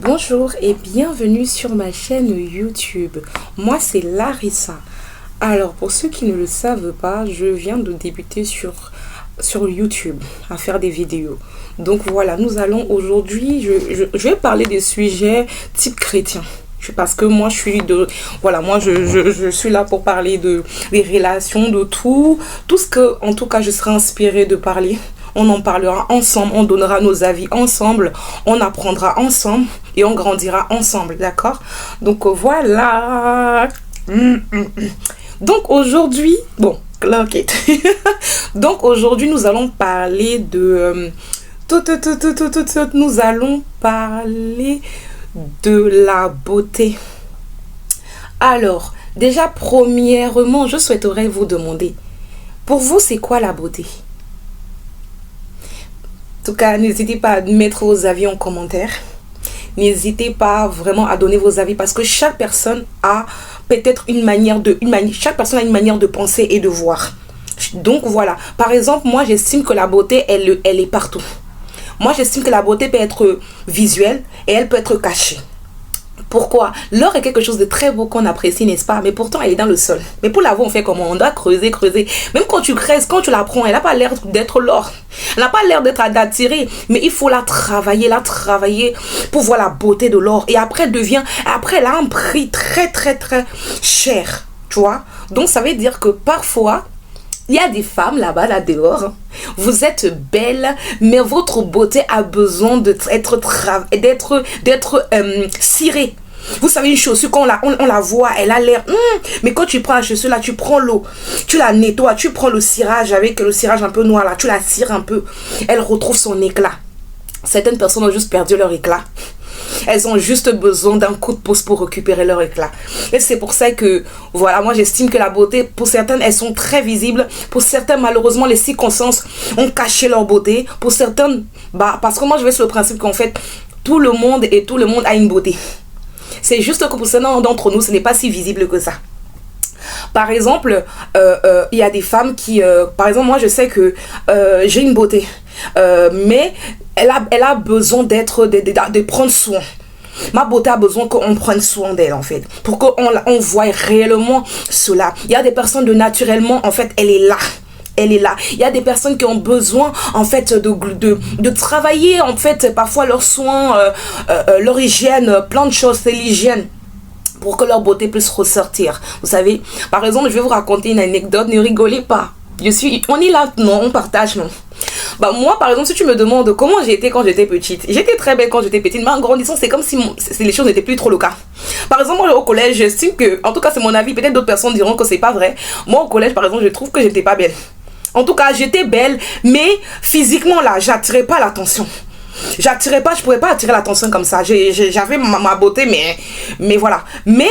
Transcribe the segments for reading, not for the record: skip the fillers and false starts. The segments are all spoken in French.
Bonjour et bienvenue sur ma chaîne YouTube. Moi c'est Larissa. Alors pour ceux qui ne le savent pas, je viens de débuter sur YouTube à faire des vidéos. Donc voilà, nous allons aujourd'hui, je vais parler des sujets type chrétien. Parce que moi je suis je suis là pour parler des relations, de tout ce que en tout cas je serai inspirée de parler. On en parlera ensemble, on donnera nos avis ensemble, on apprendra ensemble et on grandira ensemble, d'accord? Donc voilà. Donc aujourd'hui, bon, ok. Donc aujourd'hui nous allons parler de nous allons parler de la beauté. Alors, déjà premièrement, je souhaiterais vous demander, pour vous c'est quoi la beauté? En tout cas, n'hésitez pas à mettre vos avis en commentaire. N'hésitez pas vraiment à donner vos avis parce que chaque personne a peut-être chaque personne a une manière de penser et de voir. Donc voilà, par exemple, moi j'estime que la beauté, elle est partout. Moi j'estime que la beauté peut être visuelle et elle peut être cachée. Pourquoi? L'or est quelque chose de très beau qu'on apprécie, n'est-ce pas? Mais pourtant, elle est dans le sol. Mais pour l'avoir, on fait comment? On doit creuser. Même quand tu creuses, quand tu la prends, elle n'a pas l'air d'être l'or. Elle n'a pas l'air d'être attirée. Mais il faut la travailler pour voir la beauté de l'or. Et après, elle a un prix très cher. Tu vois? Donc, ça veut dire que parfois, il y a des femmes là-bas, là dehors. Vous êtes belle, mais votre beauté a besoin d'être cirée. Vous savez, une chaussure, quand on la voit, elle a l'air... mais quand tu prends la chaussure, là, tu prends l'eau, tu la nettoies, tu prends le cirage avec le cirage un peu noir, là, tu la cires un peu. Elle retrouve son éclat. Certaines personnes ont juste perdu leur éclat. Elles ont juste besoin d'un coup de pouce pour récupérer leur éclat. Et c'est pour ça que, voilà, moi j'estime que la beauté, pour certaines, elles sont très visibles. Pour certaines, malheureusement, les circonstances ont caché leur beauté. Pour certaines, parce que moi je vais sur le principe qu'en fait, tout le monde a une beauté. C'est juste que pour certains d'entre nous, ce n'est pas si visible que ça. Par exemple, il y a des femmes qui... par exemple, moi je sais que j'ai une beauté. Mais elle a besoin de prendre soin. Ma beauté a besoin qu'on prenne soin d'elle en fait. Pour qu'on voit réellement cela. Il y a des personnes de naturellement, en fait, elle est là. Elle est là. Il y a des personnes qui ont besoin en fait de travailler en fait parfois leurs soins, leur hygiène, plein de choses, c'est l'hygiène. Pour que leur beauté puisse ressortir. Vous savez, par exemple, je vais vous raconter une anecdote, ne rigolez pas. On est là, non, on partage, non. Moi, par exemple, si tu me demandes comment j'étais quand j'étais petite, j'étais très belle quand j'étais petite, mais en grandissant, c'est comme si les choses n'étaient plus trop le cas. Par exemple, moi, au collège, j'estime que, en tout cas, c'est mon avis, peut-être d'autres personnes diront que c'est pas vrai. Moi, au collège, par exemple, je trouve que j'étais pas belle. En tout cas, j'étais belle, mais physiquement, là, j'attirais pas l'attention. Je pouvais pas attirer l'attention comme ça. J'avais ma beauté, mais voilà. Mais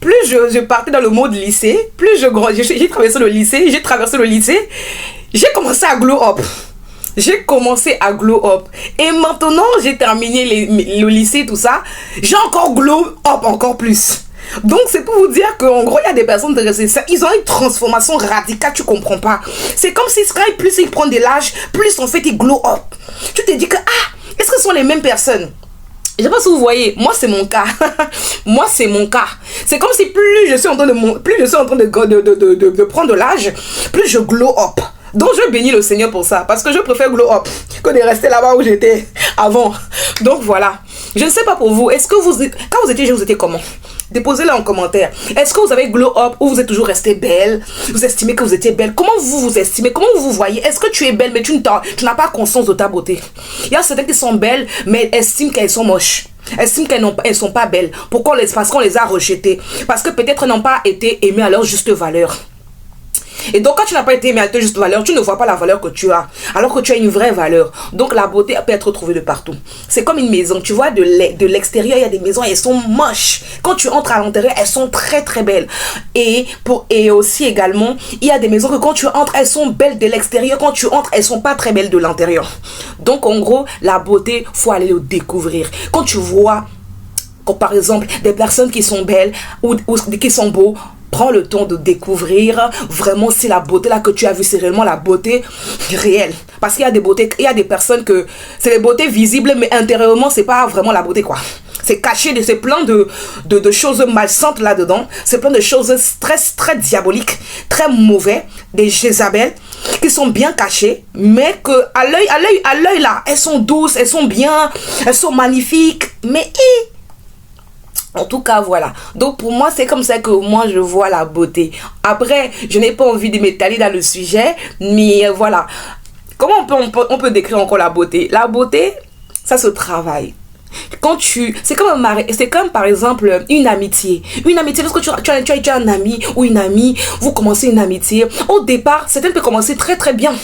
plus je partais dans le mode lycée, plus j'ai traversé le lycée, j'ai commencé à glow up. Et maintenant, j'ai terminé le lycée, tout ça. J'ai encore glow up encore plus. Donc c'est pour vous dire qu'en gros il y a des personnes ils ont une transformation radicale, tu comprends pas. C'est comme si plus ils prennent de l'âge, plus en fait ils glow up. Tu te dis que est-ce que ce sont les mêmes personnes? Je sais pas si vous voyez, moi c'est mon cas. C'est comme si plus je suis en train de prendre de l'âge, plus je glow up. Donc je bénis le Seigneur pour ça, parce que je préfère glow up que de rester là-bas où j'étais avant. Donc voilà. Je ne sais pas pour vous, quand vous étiez jeune, vous étiez comment? Déposez-le en commentaire. Est-ce que vous avez glow up ou vous êtes toujours resté belle? Vous estimez que vous étiez belle? Comment vous vous estimez? Comment vous vous voyez? Est-ce que tu es belle mais tu n'as pas conscience de ta beauté? Il y a certaines qui sont belles mais estiment qu'elles sont moches. Estiment qu'elles sont pas belles. Pourquoi? Parce qu'on les a rejetées. Parce que peut-être elles n'ont pas été aimées à leur juste valeur. Et donc quand tu n'as pas été aimé à ta juste valeur, tu ne vois pas la valeur que tu as, alors que tu as une vraie valeur. Donc la beauté peut être trouvée de partout. C'est comme une maison, tu vois, de l'extérieur il y a des maisons, elles sont moches. Quand tu entres à l'intérieur, elles sont très belles. Et aussi également, il y a des maisons que quand tu entres, elles sont belles de l'extérieur, quand tu entres, elles sont pas très belles de l'intérieur. Donc en gros, la beauté, faut aller le découvrir. Quand tu vois, par exemple, des personnes qui sont belles ou qui sont beaux, Prends le temps de découvrir vraiment si la beauté là que tu as vue, c'est réellement la beauté réelle. Parce qu'il y a des beautés, il y a des personnes que c'est les beautés visibles, mais intérieurement, c'est pas vraiment la beauté, quoi. C'est caché, c'est plein de choses malsaines là-dedans. C'est plein de choses très diaboliques, très mauvais, des Jézabel qui sont bien cachées, mais que à l'œil là, elles sont douces, elles sont bien, elles sont magnifiques, mais en tout cas, voilà. Donc, pour moi, c'est comme ça que moi, je vois la beauté. Après, je n'ai pas envie de m'étaler dans le sujet, mais voilà. Comment on peut décrire encore la beauté? La beauté, ça se travaille. Quand c'est comme par exemple une amitié. Une amitié, lorsque tu as un ami ou une amie, vous commencez une amitié. Au départ, certaines peuvent commencer très bien.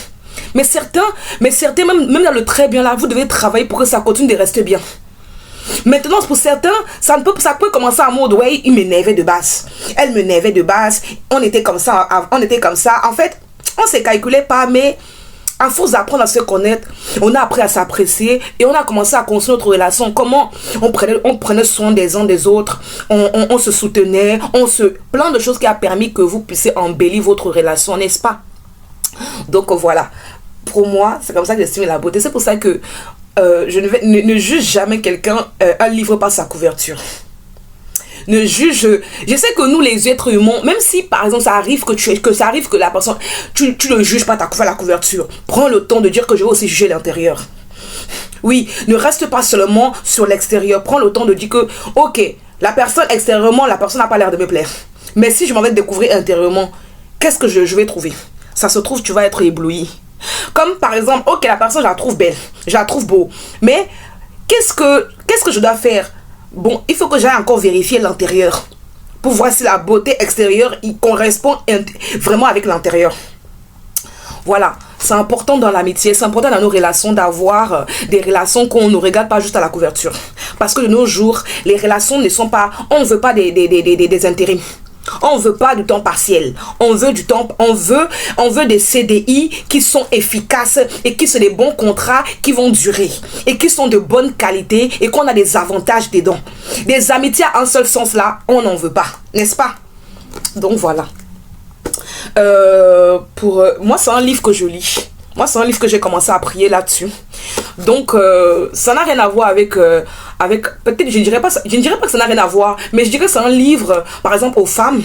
Mais certains même dans le très bien là, vous devez travailler pour que ça continue de rester bien. Maintenant, pour certains, ça peut commencer en mode, ouais, il m'énervait de base. Elle m'énervait de base. On était comme ça. En fait, on ne se calculait pas, mais à force d'apprendre à se connaître, on a appris à s'apprécier et on a commencé à construire notre relation. Comment on prenait soin des uns des autres, on se soutenait, plein de choses qui a permis que vous puissiez embellir votre relation, n'est-ce pas? Donc voilà, pour moi, c'est comme ça que j'estime la beauté. C'est pour ça que ne juge jamais quelqu'un un livre par sa couverture. Ne juge. Je sais que nous les êtres humains, même si par exemple ça arrive que la personne, tu ne juges pas la couverture. Prends le temps de dire que je vais aussi juger l'intérieur. Oui, ne reste pas seulement sur l'extérieur. Prends le temps de dire que ok, la personne extérieurement, la personne n'a pas l'air de me plaire. Mais si je m'en vais découvrir intérieurement, qu'est-ce que je vais trouver? Ça se trouve, tu vas être ébloui. Comme par exemple, ok, la personne, je la trouve belle, je la trouve beau. Mais qu'est-ce que je dois faire? Bon, il faut que j'aille encore vérifier l'intérieur pour voir si la beauté extérieure il correspond vraiment avec l'intérieur. Voilà, c'est important dans l'amitié, c'est important dans nos relations d'avoir des relations qu'on ne regarde pas juste à la couverture. Parce que de nos jours, les relations ne sont pas, on ne veut pas des intérims. On veut pas du temps partiel. On veut des CDI qui sont efficaces et qui sont des bons contrats qui vont durer et qui sont de bonne qualité et qu'on a des avantages dedans. Des amitiés à un seul sens là, on n'en veut pas, n'est-ce pas? Donc voilà. Moi, c'est un livre que je lis. Moi, c'est un livre que j'ai commencé à prier là-dessus. Donc, ça n'a rien à voir avec peut-être, je ne dirais pas que ça n'a rien à voir, mais je dirais que c'est un livre, par exemple, aux femmes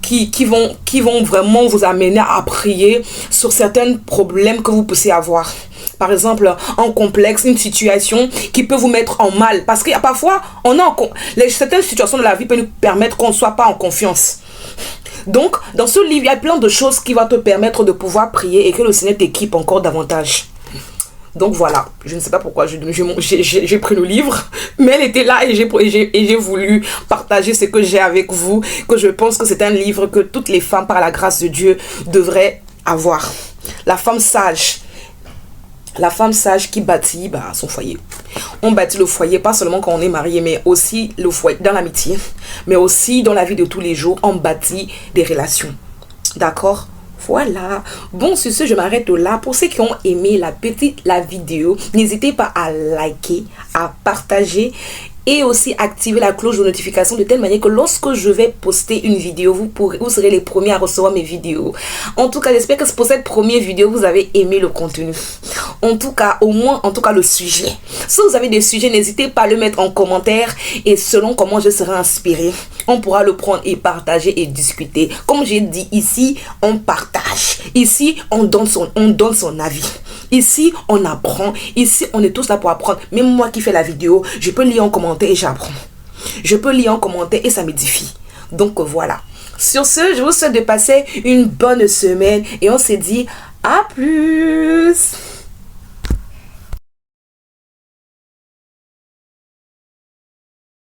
qui vont vraiment vous amener à prier sur certains problèmes que vous puissiez avoir. Par exemple, un complexe, une situation qui peut vous mettre en mal. Parce qu'il y a parfois, certaines situations de la vie peuvent nous permettre qu'on ne soit pas en confiance. Donc, dans ce livre, il y a plein de choses qui vont te permettre de pouvoir prier et que le Seigneur t'équipe encore davantage. Donc voilà, je ne sais pas pourquoi j'ai pris le livre, mais elle était là et j'ai voulu partager ce que j'ai avec vous, que je pense que c'est un livre que toutes les femmes, par la grâce de Dieu, devraient avoir. La femme sage qui bâtit son foyer. On bâtit le foyer pas seulement quand on est marié, mais aussi le foyer dans l'amitié, mais aussi dans la vie de tous les jours, on bâtit des relations. D'accord? Voilà. Bon, sur ce, je m'arrête là. Pour ceux qui ont aimé la vidéo, n'hésitez pas à liker, à partager et aussi activer la cloche de notification de telle manière que lorsque je vais poster une vidéo, vous serez les premiers à recevoir mes vidéos. En tout cas, j'espère que pour cette première vidéo, vous avez aimé le contenu. En tout cas, le sujet. Si vous avez des sujets, n'hésitez pas à le mettre en commentaire et selon comment je serai inspirée, on pourra le prendre et partager et discuter. Comme j'ai dit ici, on partage. Ici, on donne son avis. Ici, on apprend. Ici, on est tous là pour apprendre. Même moi qui fais la vidéo, je peux lire en commentaire et j'apprends. Je peux lire en commentaire et ça m'édifie. Donc voilà. Sur ce, je vous souhaite de passer une bonne semaine et on se dit à plus.